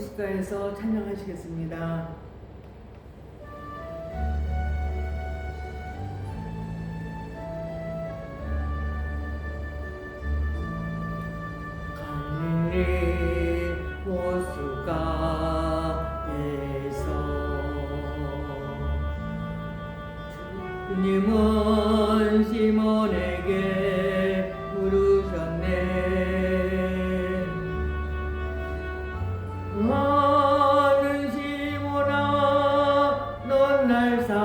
시가에서 찬양하시겠습니다. 갈릴리 호수가에서 주님은 시몬에게 부르셨네. 많은 시몬아, 넌 날 사랑하느냐?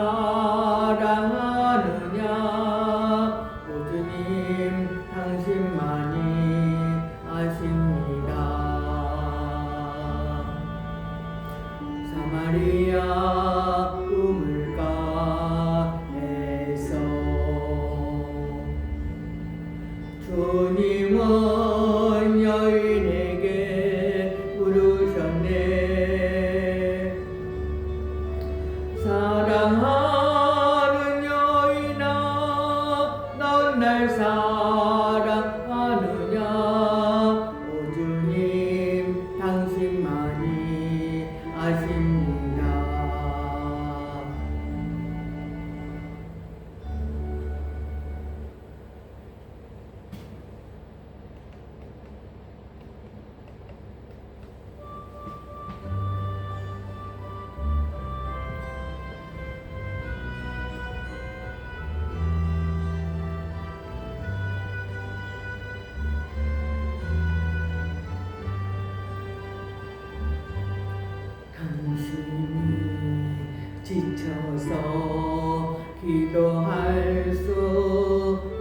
오 주님, 당신만이 아십니다. 사마리아 우물가에서 주님은 여인에게 부르셨네. 사랑하는 여인아, 넌 날 사랑하느냐? 오 주님, 당신만이 아십니다. 당신이 지쳐서 기도할 수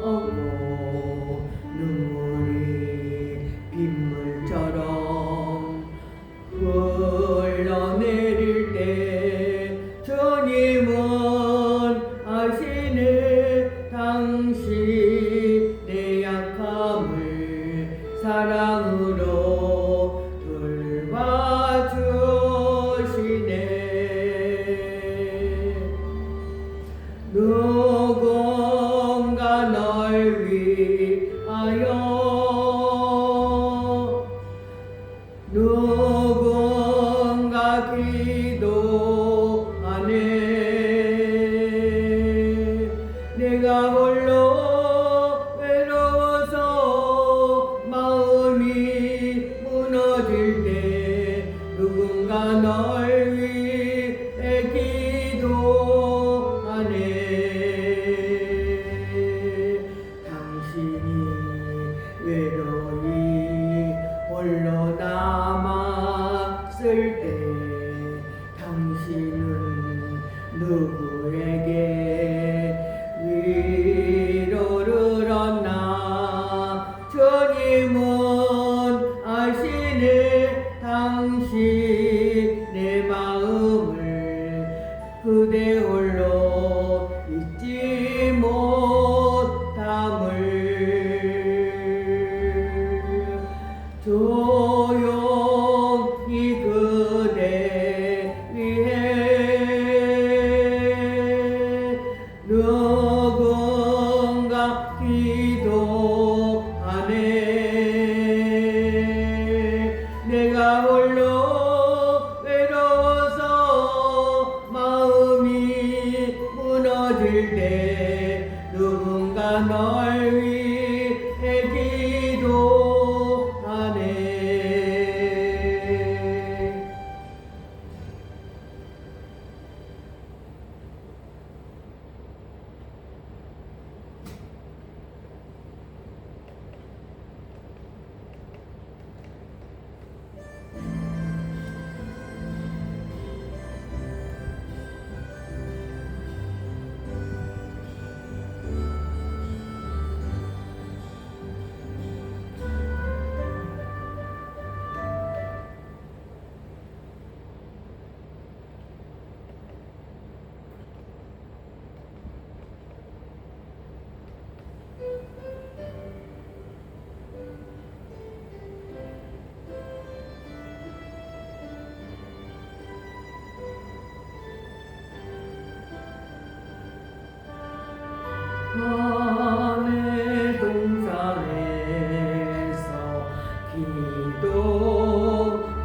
없고 눈물이 빗물처럼 흘러내릴 때 주님은 아시네. 당신 내 약함을 사랑으로 누군가 널 위하여 누군가 기도하네. 내가 홀로 외로워서 마음이 무너질 때 누군가 널 위해 기도하네. 외로이 홀로 남았을 때 당신은 누구에게 위로를 얻나? 주님은 아시네. 당신 내 마음을 그대 홀로 잊지 못함을 조용히 그대 위해 누군가 기도하네. 내가 홀로 외로워서 마음이 무너질 때 누군가 널 위해 기도하네. 밤의 동산에서 기도하시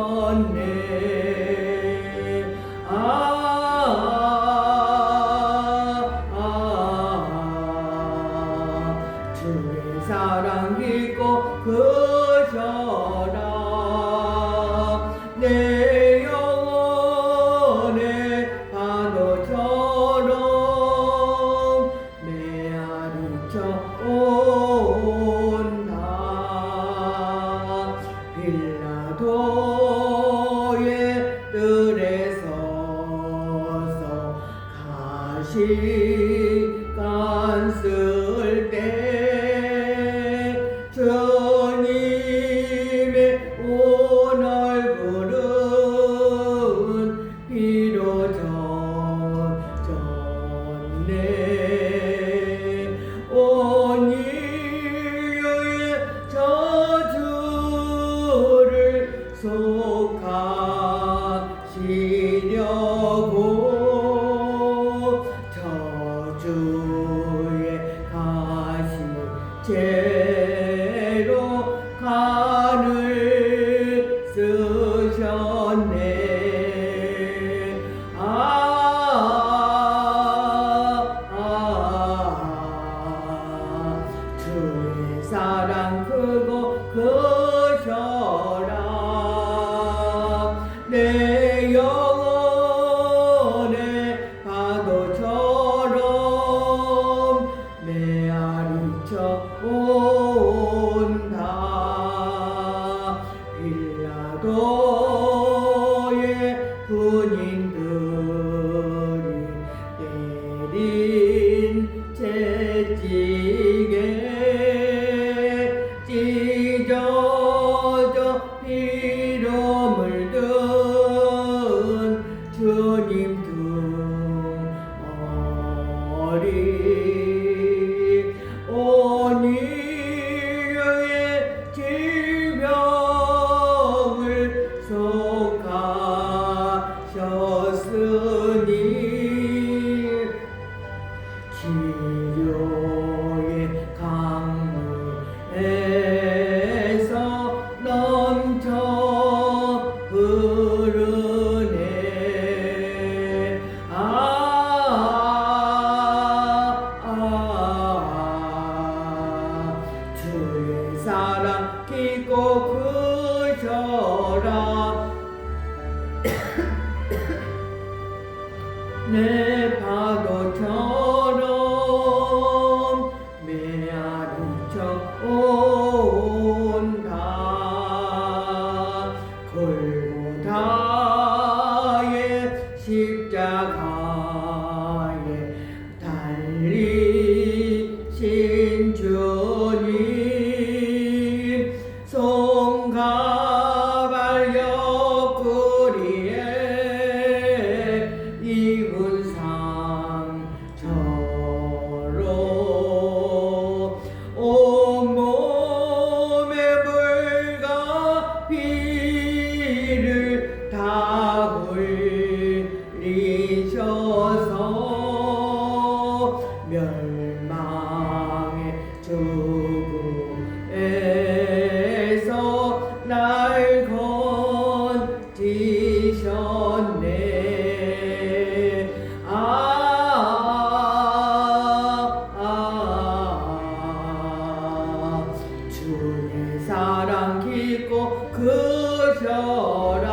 알려주셨네. 주의 사랑 깊고 크셔라. 내 영혼의 파도처럼 메아리쳐 온다. 빌라도의 뜰에 서서 가시관 쓸 때 주님의 온 얼굴은 피로 젖었네. 온 인류의 저주를 속하시려고 저주의 가시 죄로 간을 쓰셨네. 주의 사랑 크고 크셔라. 내 영혼의 파도처럼 메아리쳐 온다. 빌라도의 군인들이 내린 채찍에 찢어져 피로 물든 주님 등어리 온 인류의 질병을 속하셨으니 치료의 강물에서 넘쳐 흐르네. 주의 사랑 깊고 크셔라. 내 파도처럼 메아리쳐 온다. 골고다의 십자가에 달리신 주님 손가발 옆구리에 입은 상처로 온몸에 불과 피를 다 흘리셔서 멸망의 죽음에서 날 건지셨네. 주의 사랑 깊고 크셔라.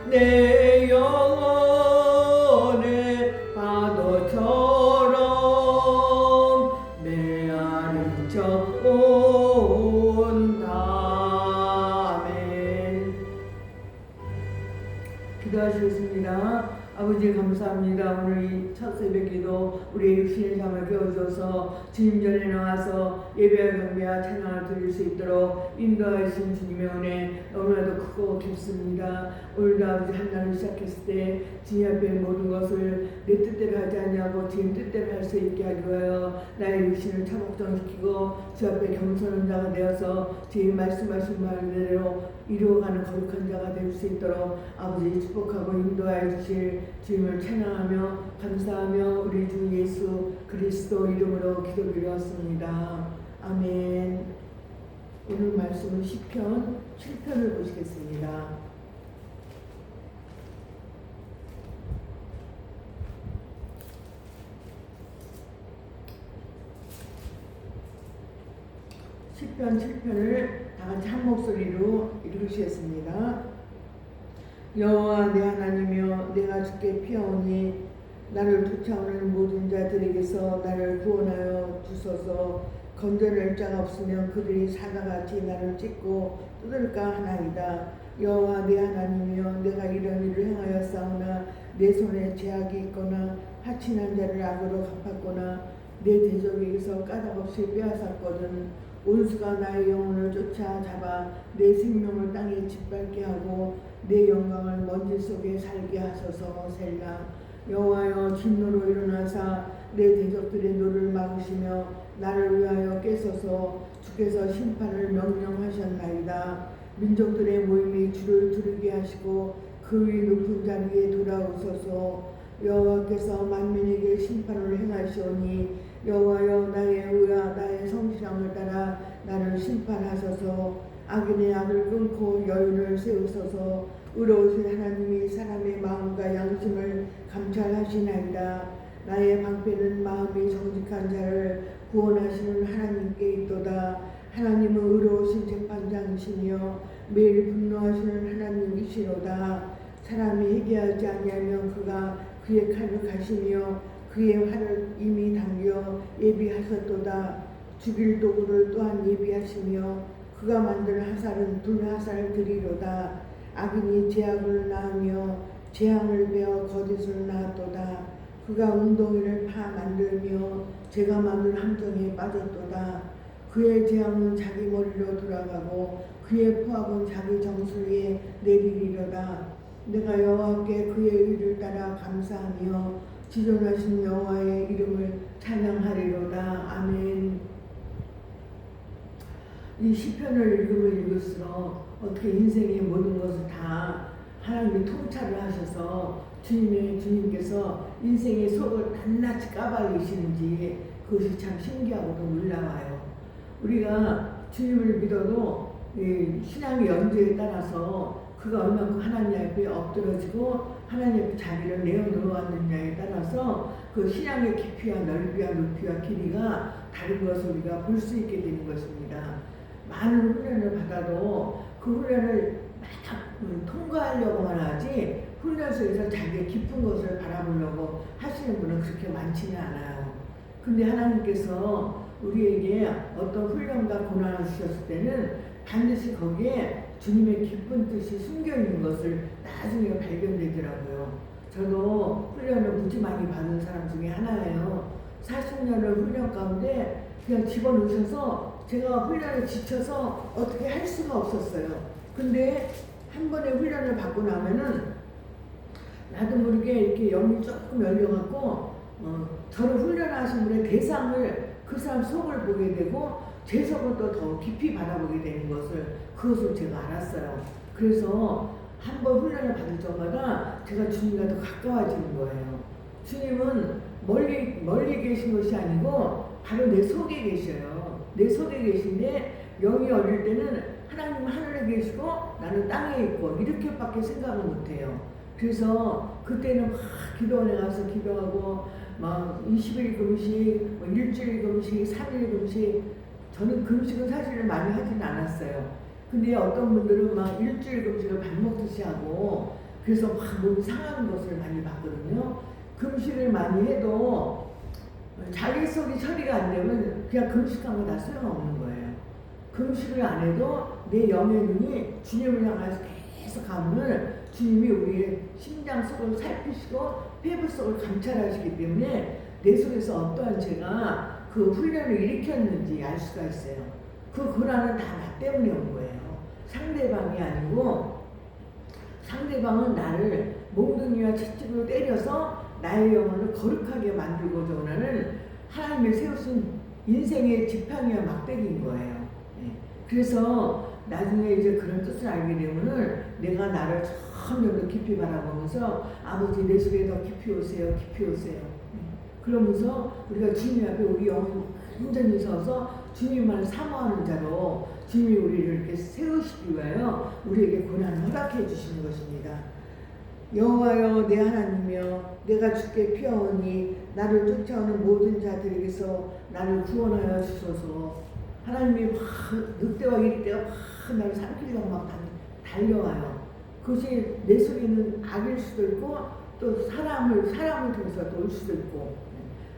내 영혼의 파도처럼 메아리쳐 온다. 아멘. 기도하시겠습니다. 아버지 감사합니다. 오늘 이 첫 새벽기도 우리의 육신의 잠을 깨워줘서 주님 전에 나와서 예배와 경배와 찬양을 드릴 수 있도록 인도하신 주님의 은혜 너무나도 크고 깊습니다. 오늘도 아버지 한 날을 시작했을 때 주님 앞에 모든 것을 내 뜻대로 하지 않냐고 주님 뜻대로 할 수 있게 하기 위하여 나의 육신을 차복정시키고 주 앞에 겸손한 자가 되어서 주님 말씀하신 말대로 이루어가는 거룩한 자가 될 수 있도록 아버지 축복하고 인도하여 주실 주님을 찬양하며 감사하며 우리 주 예수 그리스도 이름으로 기도드렸습니다. 아멘. 오늘 말씀은 시편 7편을 보시겠습니다. 시편 7편을 다 같이 한 목소리로 읽으시겠습니다. 여호와 내 하나님이여, 내가 주께 피하오니 나를 쫓아오는 모든 자들에게서 나를 구원하여 주소서. 건져낼 자가 없으면 그들이 사자같이 나를 찢고 뜯을까 하나이다. 여호와 내 하나님이여, 내가 이런 일을 행하였사오나 내 손에 제약이 있거나 하친한 자를 악으로 갚았거나 내 대적에게서 까닭없이 빼앗았거든. 온수가 나의 영혼을 쫓아잡아 내 생명을 땅에 짓밟게 하고 내 영광을 먼지 속에 살게 하소서. 셀라. 여호와여, 진노로 일어나사 내 대적들의 노를 막으시며 나를 위하여 깨소서. 주께서 심판을 명령하셨나이다. 민족들의 모임이 주를 두르게 하시고 그 위 높은 자리에 돌아오소서. 여호와께서 만민에게 심판을 행하시오니 여호와여, 나의 의와 나의 성실함을 따라 나를 심판하소서. 악인의 악을 끊고 여인을 세우소서. 의로우신 하나님이 사람의 마음과 양심을 감찰하시나이다. 나의 방패는 마음이 정직한 자를 구원하시는 하나님께 있도다. 하나님은 의로우신 재판장이시며 매일 분노하시는 하나님이시로다. 사람이 회개하지 아니하면 그가 그의 칼을 가시며 그의 활을 이미 당겨 예비하셨도다. 죽일 도구를 또한 예비하시며 그가 만든 화살은 불화살을 드리로다. 악인이 제약을 낳으며 재앙을 베어 거짓을 낳았도다. 그가 웅덩이를 파 만들며 제가 만든 함정에 빠졌도다. 그의 재앙은 자기 머리로 돌아가고 그의 포악은 자기 정수 위에 내리리로다. 내가 여호와께 그의 의를 따라 감사하며 지존하신 여호와의 이름을 찬양하리로다. 아멘. 이 시편을 읽으면 읽을수록 어떻게 인생의 모든 것을 다 하나님이 통찰을 하셔서 주님께서 인생의 속을 낱낱이 까발리시는지 그것이 참 신기하고도 놀라워요. 우리가 주님을 믿어도 신앙의 연주에 따라서 그가 얼마큼 하나님 앞에 엎드러지고 하나님 앞에 자기를 내어놓았느냐에 따라서 그 신앙의 깊이와 넓이와 높이와 길이가 다른 것을 우리가 볼 수 있게 되는 것입니다. 많은 훈련을 받아도 그 훈련을 막 통과하려고만 하지 훈련 속에서 자기의 깊은 것을 바라보려고 하시는 분은 그렇게 많지는 않아요. 근데 하나님께서 우리에게 어떤 훈련과 고난을 주셨을 때는 반드시 거기에 주님의 깊은 뜻이 숨겨있는 것을 나중에 발견되더라고요. 저도 훈련을 무지 많이 받은 사람 중에 하나예요. 40년을 훈련 가운데 그냥 집어넣으셔서 제가 훈련에 지쳐서 어떻게 할 수가 없었어요. 근데 한 번에 훈련을 받고 나면은 나도 모르게 이렇게 영이 조금 열려갖고 저를 훈련하신 분의 대상을 그 사람 속을 보게 되고 제 속을 또 더 깊이 바라보게 되는 그것을 제가 알았어요. 그래서 한 번 훈련을 받을 때마다 제가 주님과 더 가까워지는 거예요. 주님은 멀리 계신 것이 아니고 바로 내 속에 계셔요. 내 속에 계신데 영이 어릴 때는 하나님은 하늘에 계시고 나는 땅에 있고 이렇게밖에 생각을 못해요. 그래서 그때는 막 기도원에 가서 기도하고 막 20일 금식, 일주일 금식, 3일 금식. 저는 금식은 사실은 많이 하지는 않았어요. 근데 어떤 분들은 막 일주일 금식을 밥 먹듯이 하고 그래서 막 몸이 상하는 것을 많이 봤거든요. 금식을 많이 해도 자기 속이 처리가 안 되면 그냥 금식한 거 다 소용없는 거예요. 금식을 안 해도 내 영의 눈이 주님을 향해서 계속 가면 주님이 우리의 심장 속을 살피시고 폐부 속을 감찰하시기 때문에 내 속에서 어떠한 죄가 그 훈련을 일으켰는지 알 수가 있어요. 그 고난은 다 나 때문에 온 거예요. 상대방이 아니고 상대방은 나를 몽둥이와 채찍으로 때려서 나의 영혼을 거룩하게 만들고자 원하는 하나님의 세우신 인생의 지팡이와 막대기인 거예요. 그래서 나중에 이제 그런 뜻을 알게 되면은 내가 나를 점점 더 깊이 바라보면서 아버지 내 속에 더 깊이 오세요, 깊이 오세요. 그러면서 우리가 주님 앞에 우리 영혼이 완전히 서서 주님만을 사모하는 자로 주님이 우리를 이렇게 세우시기 위하여 우리에게 고난을 허락해 주시는 것입니다. 여호와여 내 하나님이여 내가 주께 피하오니 나를 쫓아오는 모든 자들에게서 나를 구원하여 주소서. 하나님이 막 늑대와 이리떼가 막 나를 삼키려고 막 달려와요. 그것이 내 속에는 악일 수도 있고 또 사람을 통해서 또 올 수도 있고,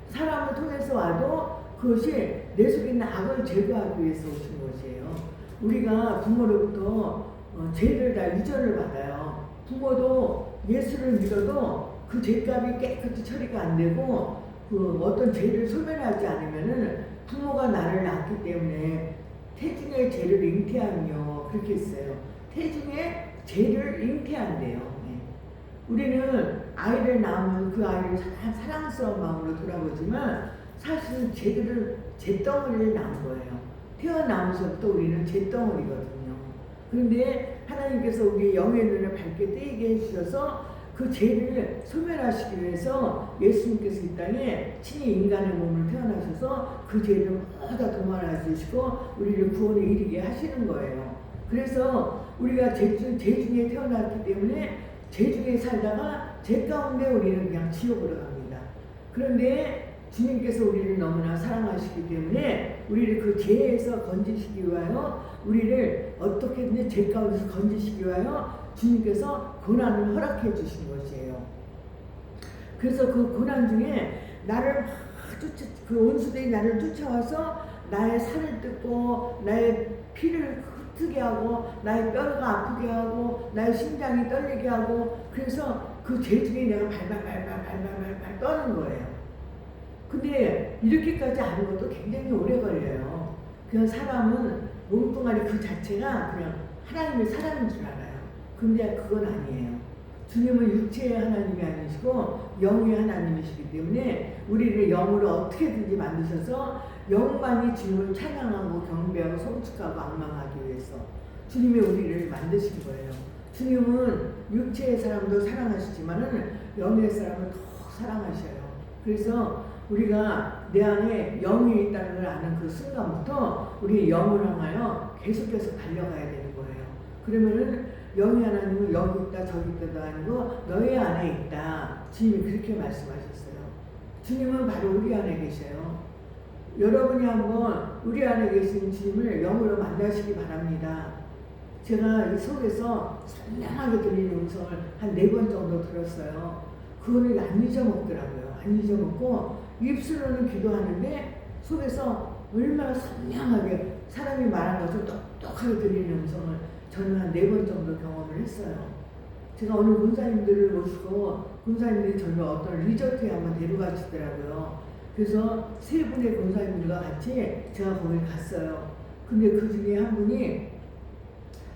사람을 통해서 와도 그것이 내 속에 있는 악을 제거하기 위해서 오신 것이에요. 우리가 부모로부터 죄를 다 유전을 받아요. 부모도 예수를 믿어도 그 죄값이 깨끗이 처리가 안 되고 그 어떤 죄를 소멸하지 않으면은 부모가 나를 낳았기 때문에 태중의 죄를 잉태하며 그렇게 했어요. 태중의 죄를 잉태한대요. 네. 우리는 아이를 낳으면 그 아이를 사랑스러운 마음으로 돌아보지만 사실은 죄덩어리를 낳은 거예요. 태어나면서부터 우리는 죄덩어리거든요. 그런데 하나님께서 우리의 영의 눈을 밝게 뜨이게 해주셔서 그 죄를 소멸하시기 위해서 예수님께서 이 땅에 친히 인간의 몸을 태어나셔서 그 죄를 모두 다 도말하시고 우리를 구원에 이르게 하시는 거예요. 그래서 우리가 죄 중에 태어났기 때문에 죄 중에 살다가 죄 가운데 우리는 그냥 지옥으로 갑니다. 그런데 주님께서 우리를 너무나 사랑하시기 때문에 우리를 그 죄에서 건지시기 위하여 우리를 어떻게든지 죄 가운데서 건지시기 위하여 주님께서 고난을 허락해 주신 것이에요. 그래서 그 고난 중에 나를 그 온수들이 나를 쫓아와서 나의 살을 뜯고 나의 피를 흩트게 하고 나의 뼈가 아프게 하고 나의 심장이 떨리게 하고 그래서 그 죄 중에 내가 발발 떠는 거예요. 근데 이렇게까지 하는 것도 굉장히 오래 걸려요. 그냥 사람은 몸뚱아리 그 자체가 그냥 하나님의 사람인 줄 알아요. 근데 그건 아니에요. 주님은 육체의 하나님이 아니시고 영의 하나님이시기 때문에 우리를 영으로 어떻게든지 만드셔서 영만이 주님을 찬양하고 경배하고 송축하고 악망하기 위해서 주님이 우리를 만드신 거예요. 주님은 육체의 사람도 사랑하시지만은 영의 사람을 더 사랑하셔요. 그래서 우리가 내 안에 영이 있다는 걸 아는 그 순간부터 우리 영을 향하여 계속해서 달려가야 되는 거예요. 그러면은 영이 하나님은 여기 있다 저기 있다도 아니고 너희 안에 있다. 주님이 그렇게 말씀하셨어요. 주님은 바로 우리 안에 계셔요. 여러분이 한번 우리 안에 계신 주님을 영으로 만나시기 바랍니다. 제가 이 속에서 선명하게 들리는 음성을 한 4번 정도 들었어요. 그거를 안 잊어먹더라고요. 안 잊어먹고 입술로는 기도하는데 속에서 얼마나 선명하게 사람이 말한 것을 똑똑하게 들리는 음성을 저는 한 4번 정도 경험을 했어요. 제가 어느 군사님들을 모시고 군사님들이 저를 어떤 리조트에 한번 데려가시더라고요. 그래서 3분의 군사님들과 같이 제가 거기 갔어요. 근데 그 중에 한 분이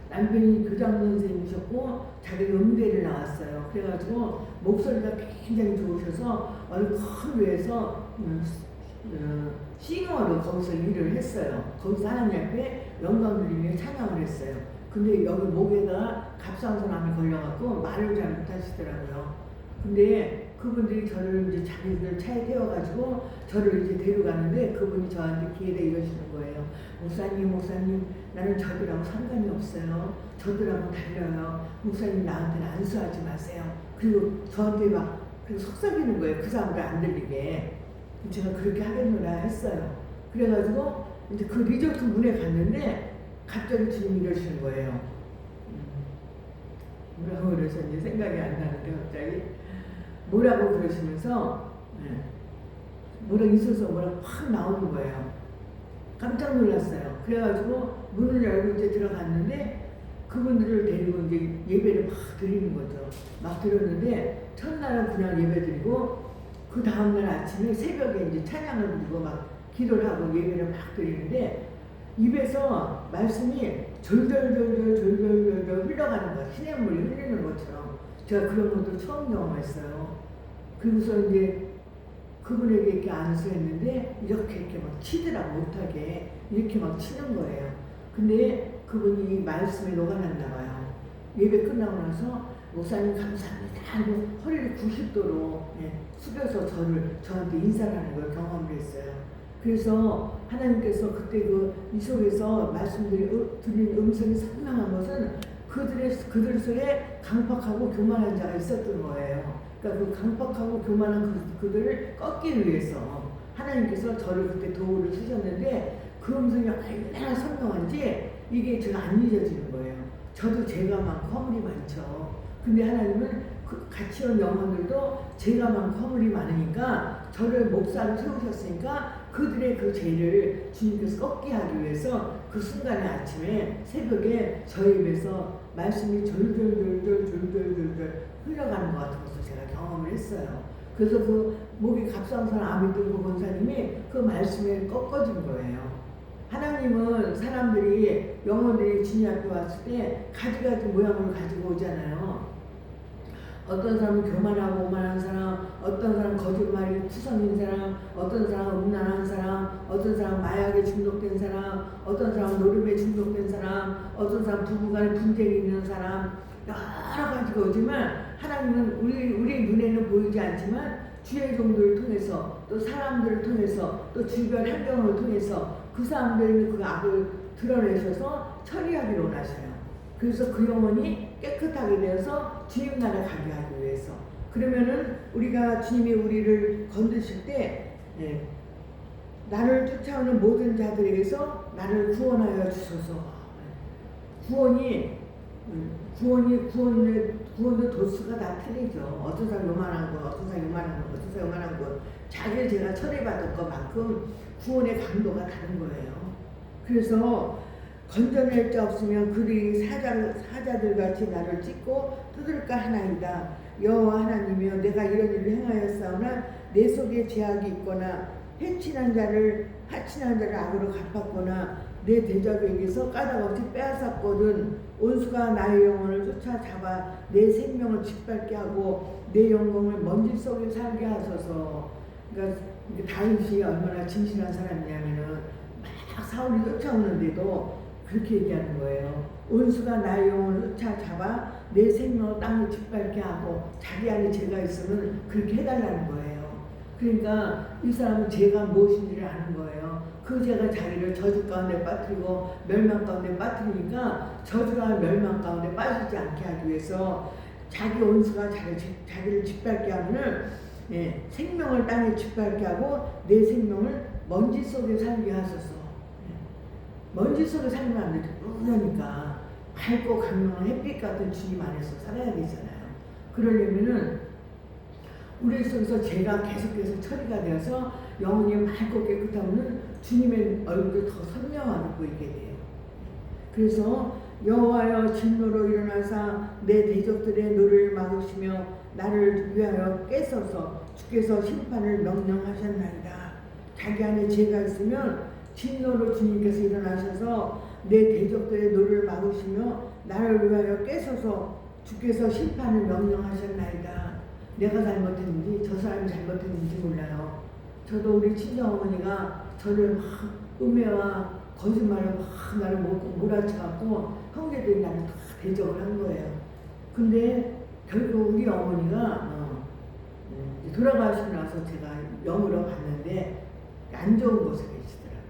남편이 교장 선생님이셨고 자기가 음대를 나왔어요. 그래가지고 목소리가 굉장히 좋으셔서 어느 큰 교회에서 싱어로 거기서 일을 했어요. 거기서 하나님 앞에 영광 드리며 찬양을 했어요. 근데 여기 목에다 갑상선암이 걸려갖고 말을 잘 못하시더라고요. 근데 그분들이 저를 이제 자기들 차에 태워가지고 저를 이제 데려가는데 그분이 저한테 기회다 이러시는 거예요. 목사님, 나는 저들하고 상관이 없어요. 저들하고 달려요. 목사님 나한테는 안수하지 마세요. 그리고 저한테 막 속삭이는 거예요. 그 사람들 안 들리게. 제가 그렇게 하겠노라 했어요. 그래가지고 이제 그 리조트 문에 갔는데 갑자기 주님이 이러시는 거예요. 뭐라고 그러셨는지 생각이 안 나는데 갑자기 뭐라고 그러시면서 뭐라고 있어서 뭐라고 확 나오는 거예요. 깜짝 놀랐어요. 그래가지고 문을 열고 이제 들어갔는데 그분들을 데리고 이제 예배를 막 드리는 거죠. 막 드렸는데 첫날은 그냥 예배 드리고 그 다음날 아침에 새벽에 이제 찬양을 부르고 막 기도를 하고 예배를 막 드리는데 입에서 말씀이 졸졸 흘러가는 거예요. 시냇물이 흘리는 것처럼. 제가 그런 것도 처음 경험했어요. 그리고서 이제 그분에게 이렇게 안수했는데 이렇게 막 치더라고 못하게 이렇게 막 치는 거예요. 근데 그분이 말씀에 녹아났나 봐요. 예배 끝나고 나서 목사님 감사합니다 하고 허리를 90도로 숙여서 저한테 인사를 하는 걸 경험을 했어요. 그래서 하나님께서 그때 이 속에서 들린 음성이 선명한 것은 그들 속에 강팍하고 교만한 자가 있었던 거예요. 그러니까 그 강팍하고 교만한 그들을 꺾기 위해서 하나님께서 저를 그때 도구를 쓰셨는데 그 음성이 얼마나 선명한지 이게 제가 안 잊어지는 거예요. 저도 죄가 많고 허물이 많죠. 근데 하나님은 같이 온 영혼들도 죄가 많고 허물이 많으니까 저를 목사로 세우셨으니까 그들의 그 죄를 주님께서 꺾게 하기 위해서 그 순간에 아침에 새벽에 저희 입에서 말씀이 졸졸졸졸졸졸졸 흘러가는 것 같은 것을 제가 경험을 했어요. 그래서 그 목이 갑상선 암이 든 그 권사님이 그 말씀에 꺾어진 거예요. 하나님은 사람들이 영혼들이 주님 앞에 왔을 때 가지가지 모양을 가지고 오잖아요. 어떤 사람은 교만하고 오만한 사람, 어떤 사람은 거짓말이 투성인 사람, 어떤 사람은 음란한 사람, 어떤 사람은 마약에 중독된 사람, 어떤 사람은 노름에 중독된 사람, 어떤 사람은 부부간에 분쟁이 있는 사람, 여러 가지가 오지만 하나님은 우리 눈에는 보이지 않지만 주의 종들을 통해서 또 사람들을 통해서 또 주변 환경을 통해서 그 사람들이 그 악을 드러내셔서 처리하기를 원하셔요. 그래서 그 영혼이 깨끗하게 되어서 주님 나라에 가게 하기 위해서. 그러면은 우리가 주님이 우리를 건드실 때 나를 쫓아오는 모든 자들에게서 나를 구원하여 주소서. 구원의 도수가 다 틀리죠. 어떤 사람 요만한 것, 어떤 사람 요만한 것, 어떤 사람 요만한 것. 자기를 제가 처리받을 것만큼 구원의 강도가 다른 거예요. 그래서 건져낼 자 없으면 그들이 사자들 같이 나를 찢고 뜯을까 하나이다. 여호와 하나님이여 내가 이런 일을 행하였사오나 내 속에 죄악이 있거나 하친한 자를 악으로 갚았거나 내 대적에게서 까닭없이 빼앗았거든. 온수가 나의 영혼을 쫓아잡아 내 생명을 짓밟게 하고 내 영광을 먼지 속에 살게 하소서. 그러니까 다윗이 얼마나 진실한 사람이냐면은 막 사울이 쫓아오는데도 그렇게 얘기하는 거예요. 온수가 나의 영혼을 쫓아잡아 내 생명을 땅에 짓밟게 하고 자기 안에 죄가 있으면 그렇게 해달라는 거예요. 그러니까 이 사람은 죄가 무엇인지를 아는 거예요. 그 죄가 자기를 저주 가운데 빠뜨리고 멸망 가운데 빠뜨리니까 저주와 멸망 가운데 빠지지 않게 하기 위해서 자기 온수가 자기를 짓밟게 하면은 생명을 땅에 짓밟게 하고 내 생명을 먼지 속에 살게 하소서. 먼지 속에 살면 안 되죠. 그러니까 밝고 강명한 햇빛 같은 주님 안에서 살아야 되잖아요. 그러려면은 우리 속에서 죄가 계속해서 처리가 되어서 영혼이 맑고 깨끗하면 주님의 얼굴을 더 선명하게 보이게 돼요. 그래서 여호와여 진노로 일어나사 내 대적들의 노를 막으시며 나를 위하여 깨서서 주께서 심판을 명령하셨나이다. 자기 안에 죄가 있으면 진노로 주님께서 일어나셔서 내 대적들의 노를 막으시며 나를 위하여 깨서서 주께서 심판을 명령하셨나이다. 내가 잘못했는지 저 사람이 잘못했는지 몰라요. 저도 우리 친정어머니가 저를 막 음해와 거짓말을 막 나를 몰아쳐갖고 형제들이 나를 다 대적을 한 거예요. 근데 결국 우리 어머니가 돌아가시고 나서 제가 영으로 봤는데 안 좋은 곳에 계시더라고요.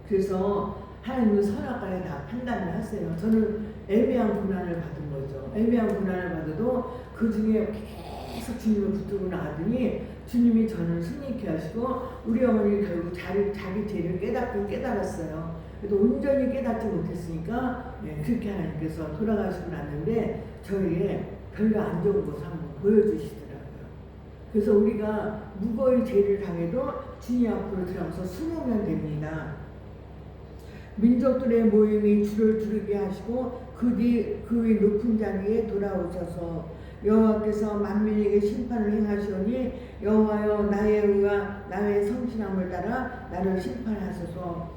그래서 하나님은 선악과에 다 판단을 하세요. 저는 애매한 고난을 받은 거죠. 애매한 고난을 받아도 그 중에 계속 주님을 붙들고 나가더니 주님이 저를 승리케 하시고 우리 어머니 결국 자기 죄를 깨달았어요. 그래도 온전히 깨닫지 못했으니까 그렇게 하나님께서 돌아가시고 났는데 저에게 별로 안 좋은 것을 한번 보여주시더라고요. 그래서 우리가 무거운 죄를 당해도 주님 앞으로 들어가서 숨으면 됩니다. 민족들의 모임이 줄을 두르게 하시고 그 위 높은 자리에 돌아오셔서 여호와께서 만민에게 심판을 행하시오니 여호와여 나의 의와 나의 성실함을 따라 나를 심판하소서.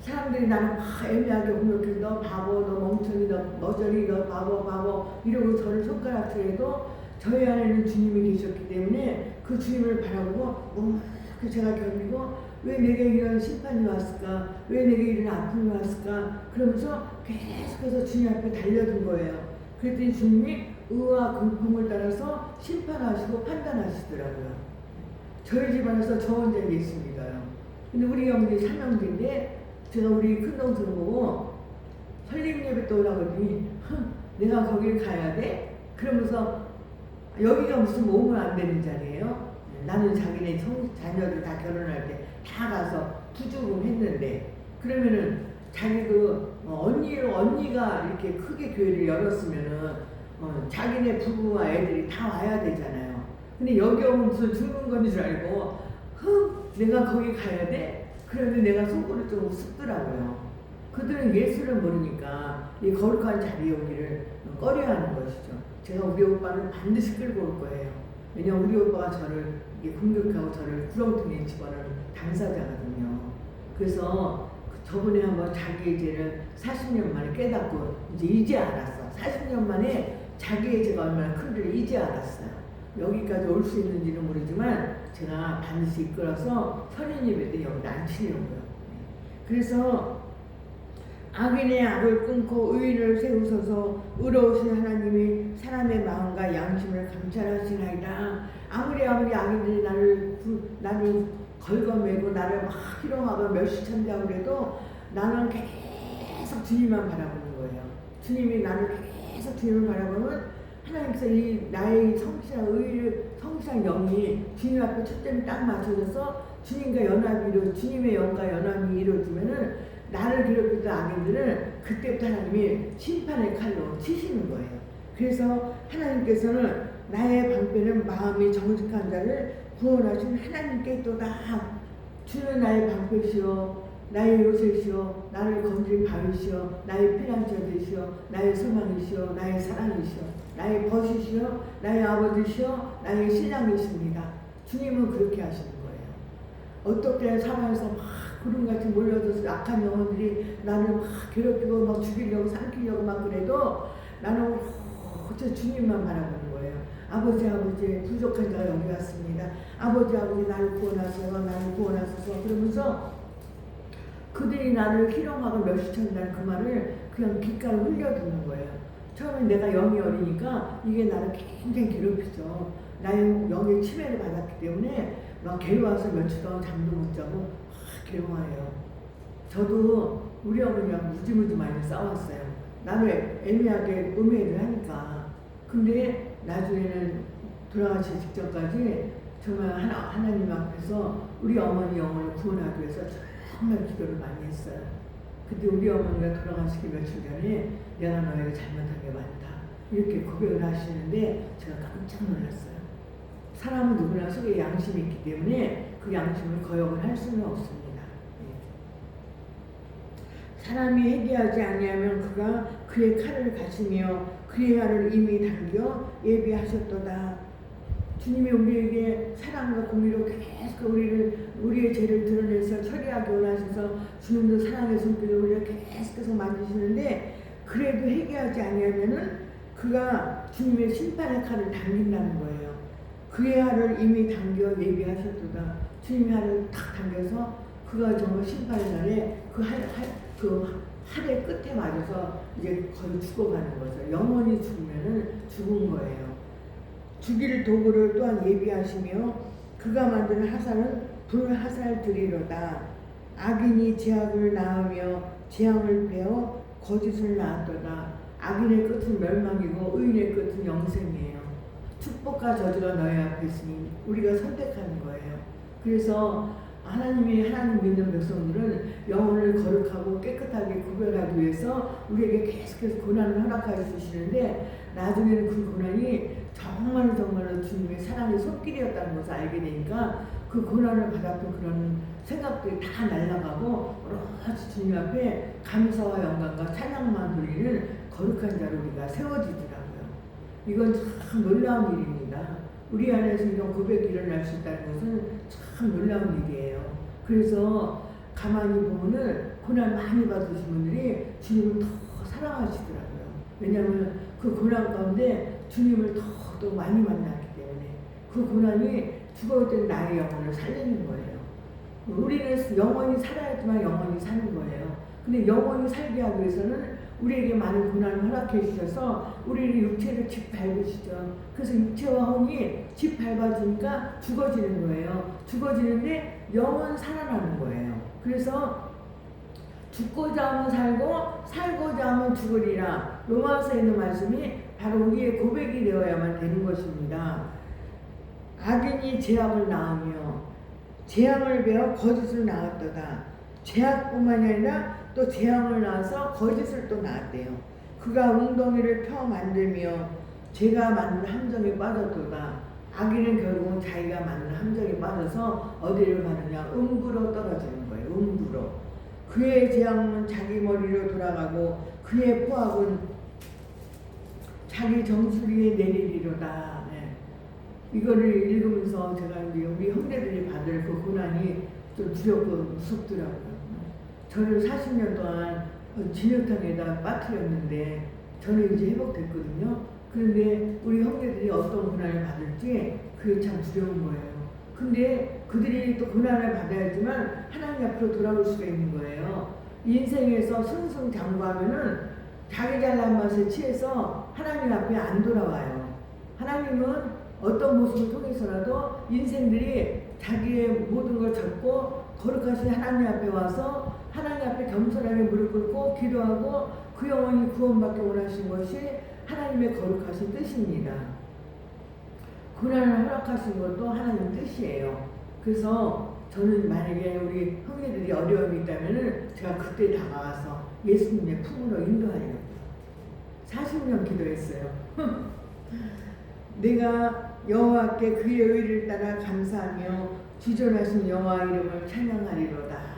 사람들이 나를 막 애매하게 공격해서 너 바보, 너 멍청이, 너 머저리, 너 바보 이러고 저를 손가락질해도 저희 안에는 주님이 계셨기 때문에 그 주님을 바라보고 그 제가 견디고 왜 내게 이런 심판이 왔을까? 왜 내게 이런 아픔이 왔을까? 그러면서 계속해서 주님 앞에 달려든 거예요. 그랬더니 주님이 의와 공평을 따라서 심판하시고 판단하시더라고요. 저희 집안에서 저 혼자 계십니다요. 근데 우리 형제 삼형제인데 제가 우리 큰동생 보고 설립 예배 또 오라고 그러더니 내가 거길 가야 돼? 그러면서 여기가 무슨 모으면 안 되는 자리예요? 나는 자기네 자녀들 다 결혼할 때 다 가서 부주금 했는데 그러면은 자기도 언니가 이렇게 크게 교회를 열었으면은 자기네 부부와 애들이 다 와야 되잖아요. 근데 여기 오면 무슨 죽는 건 줄 알고 내가 거기 가야 돼? 그런데 내가 속으로 좀 우습더라고요. 그들은 예수를 모르니까 이 거룩한 자리에 오기를 꺼려하는 것이죠. 제가 우리 오빠는 반드시 끌고 올 거예요. 왜냐면 우리 오빠가 저를 공격하고 저를 구렁텅이에 집어넣은 당사자거든요. 그래서 저번에 한번 자기의 죄를 40년 만에 깨닫고 이제 알았어. 40년 만에 자기의 죄가 얼마나 큰지를 이제 알았어요. 여기까지 올 수 있는지는 모르지만 제가 반드시 이끌어서 선인 예배 때 여기다 앉히려고요. 그래서 악인의 악을 끊고 의인을 세우소서. 의로우신 하나님이 사람의 마음과 양심을 감찰하시나이다. 아무리 악인들이 나를 걸거매고 나를 막 희롱하고 멸시천다고 그래도 나는 계속 주님만 바라보는 거예요. 주님이 나를 계속 주님을 바라보면 하나님께서 이 나의 성실한 성실한 영이 주님 앞에 초점이 딱 맞춰져서 주님과 연합이 주님의 영과 연합이 이루어지면은 나를 괴롭히던 악인들은 그때부터 하나님이 심판의 칼로 치시는 거예요. 그래서 하나님께서는 나의 방패는 마음이 정직한 자를 구원하신 하나님께 있도다. 주는 나의 방패시오, 나의 요새시오, 나를 건질 바위시오, 나의 피난처 되시오, 나의 소망이시오, 나의 사랑이시오, 나의 벗이시오, 나의 아버지시오, 나의 신랑이십니다. 주님은 그렇게 하시는 거예요. 어떻게 상황에서 막 구름같이 몰려져서 악한 영혼들이 나를 막 괴롭히고 막 죽이려고 삼키려고 막 그래도 나는 저 주님만 바라보는 거예요. 아버지 부족한 자가 여기 왔습니다. 아버지 나를 구원하소서, 나를 구원하소서. 그러면서 그들이 나를 희롱하고 멸시한다는 그 말을 그냥 귓가로 흘려듣는 거예요. 처음에 내가 영이 어리니까 이게 나를 굉장히 괴롭히죠. 나의 영의 침해를 받았기 때문에 막 괴로워서 며칠 동안 잠도 못 자고 막 괴로워해요. 저도 우리 어머니랑 무지무지 많이 싸웠어요. 나를 애매하게 음해를 하니까. 근데 나중에는 돌아가시기 직전까지 정말 하나님 앞에서 우리 어머니 영혼을 구원하기 위해서 정말 기도를 많이 했어요. 그때 우리 어머니가 돌아가시기 며칠 전에 내가 너에게 잘못한 게 많다 이렇게 고백을 하시는데 제가 깜짝 놀랐어요. 사람은 누구나 속에 양심이 있기 때문에 그 양심을 거역을 할 수는 없습니다. 사람이 회개하지 아니하면 그가 그의 칼을 가시며 그의 알을 이미 당겨 예비하셨도다. 주님이 우리에게 사랑과 공의로 계속 우리의 죄를 드러내서 처리하기 원하셔서 주님도 사랑의 손길을 우리가 계속해서 만지시는데 그래도 회개하지 아니하면은 그가 주님의 심판의 칼을 당긴다는 거예요. 그의 알을 이미 당겨 예비하셨도다. 주님의 알을 탁 당겨서 그가 정말 심판의 날에 그 활의 끝에 맞아서 이제 거의 죽어가는 거죠. 영원히 죽으면은 죽은 거예요. 죽일 도구를 또한 예비하시며 그가 만든 화살은 불화살 들이로다. 악인이 죄악을 낳으며 재앙을 베어 거짓을 낳았도다. 악인의 끝은 멸망이고 의인의 끝은 영생이에요. 축복과 저주가 너희 앞에 있으니 우리가 선택하는 거예요. 그래서 하나님 믿는 백성들은 영혼을 거룩하고 깨끗하게 구별하기 위해서 우리에게 계속해서 고난을 허락하여 주시는데 나중에는 그 고난이 정말로 주님의 사랑의 손길이었다는 것을 알게 되니까 그 고난을 받았던 그런 생각들이 다 날아가고 오로지 주님 앞에 감사와 영광과 찬양만 돌리는 거룩한 자로 우리가 세워지더라고요. 이건 참 놀라운 일입니다. 우리 안에서 이런 고백이 일어날 수 있다는 것은 참 놀라운 일이에요. 그래서 가만히 보면은 고난 많이 받으신 분들이 주님을 더 사랑하시더라고요. 왜냐하면 그 고난 가운데 주님을 더 많이 만났기 때문에 그 고난이 죽어있던 나의 영혼을 살리는 거예요. 우리는 영원히 살아야지만 영원히 사는 거예요. 근데 영원히 살게 하기 위해서는 우리에게 많은 고난을 허락해 주셔서 우리를 육체를 짓밟으시죠. 그래서 육체와 혼이 짓밟아주니까 죽어지는 거예요. 죽어지는데 영은 살아나는 거예요. 그래서 죽고자 하면 살고 살고자 하면 죽으리라. 로마서에 있는 말씀이 바로 우리의 고백이 되어야만 되는 것입니다. 악인이 죄악을 낳으며 재앙을 베어 거짓을 낳았도다. 죄악뿐만이 아니라 또 재앙을 낳아서 거짓을 또 낳았대요. 그가 웅덩이를 펴 만들며 죄가 만든 함정에 빠졌도다. 악인은 결국은 자기가 만든 함정에 빠져서 어디를 가느냐? 음부로 떨어지는 거예요. 음부로. 그의 재앙은 자기 머리로 돌아가고 그의 포악은 자기 정수리에 내리리로다. 네. 이거를 읽으면서 제가 이제 우리 형제들이 받을 그 고난이 좀 두렵고 무섭더라고요. 저를 40년 동안 진흙탕에다 빠뜨렸는데 저는 이제 회복됐거든요. 그런데 우리 형제들이 어떤 고난을 받을지 그게 참 두려운 거예요. 근데 그들이 또 고난을 받아야지만 하나님 앞으로 돌아올 수가 있는 거예요. 인생에서 승승장구하면은 자기 잘난 맛에 취해서 하나님 앞에 안 돌아와요. 하나님은 어떤 모습을 통해서라도 인생들이 자기의 모든 걸 접고 거룩하신 하나님 앞에 와서 하나님 앞에 겸손하게 무릎 꿇고 기도하고 그 영혼이 구원받기 원하신 것이 하나님의 거룩하신 뜻입니다. 고난을 허락하신 것도 하나님 뜻이에요. 그래서 저는 만약에 우리 형제들이 어려움이 있다면 제가 그때 다가와서 예수님의 품으로 인도하려고 40년 기도했어요. 내가 여호와께 그의 의를 따라 감사하며 주존하신 여호와 이름을 찬양하리로다.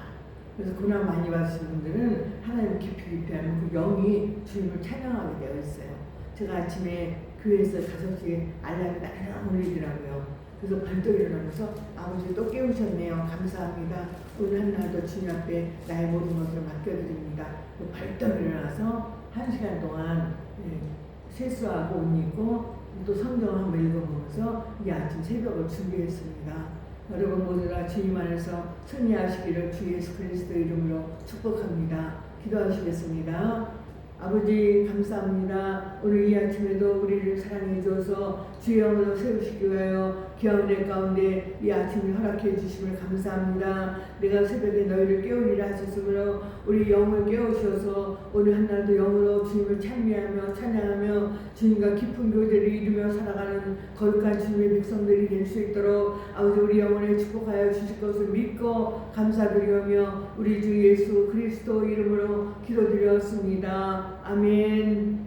그래서 고난 많이 받으신 분들은 하나님 깊이 하는 그 영이 주님을 찬양하게 되어 있어요. 제가 아침에 교회에서 5시에 알람이 나르르 울리더라고요. 그래서 벌떡 일어나면서 아버지 또 깨우셨네요. 감사합니다. 오늘 한 날도 주님 앞에 나의 모든 것을 맡겨드립니다. 벌떡 일어나서 1시간 동안 세수하고 옷 입고 또 성경을 한번 읽어보면서 이 아침 새벽을 준비했습니다. 여러분 모두 다 주님 안에서 승리하시기를 주 예수 그리스도 이름으로 축복합니다. 기도하시겠습니다. 아버지 감사합니다. 오늘 이 아침에도 우리를 사랑해 주셔서 주의 영으로 세우시기 위하여 귀한 은혜 가운데 이 아침을 허락해 주심을 감사합니다. 내가 새벽에 너희를 깨우리라 하셨으므로 우리 영을 깨우셔서 오늘 한날도 영으로 주님을 찬미하며 찬양하며 주님과 깊은 교제를 이루며 살아가는 거룩한 주님의 백성들이 될 수 있도록 아버지 우리 영혼에 축복하여 주실 것을 믿고 감사드리며 우리 주 예수 그리스도 이름으로 기도드렸습니다. 아멘.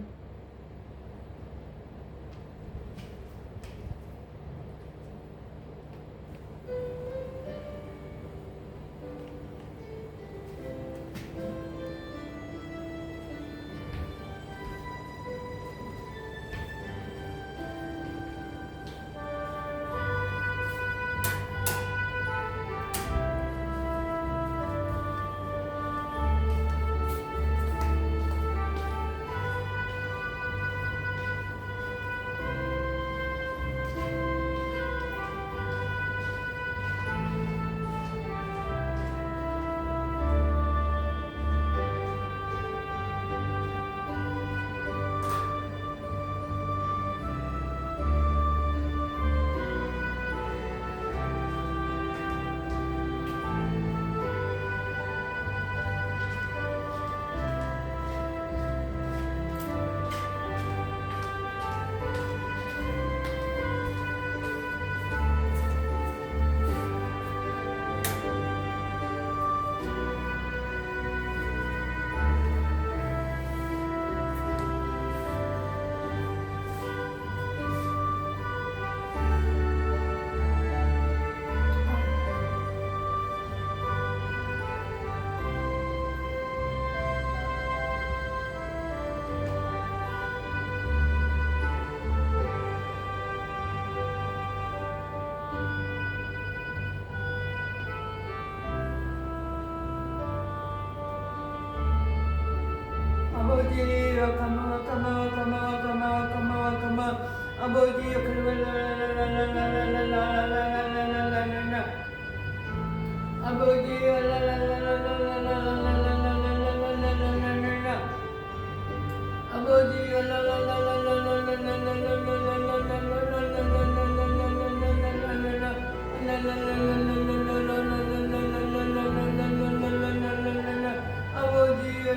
아버지 아버지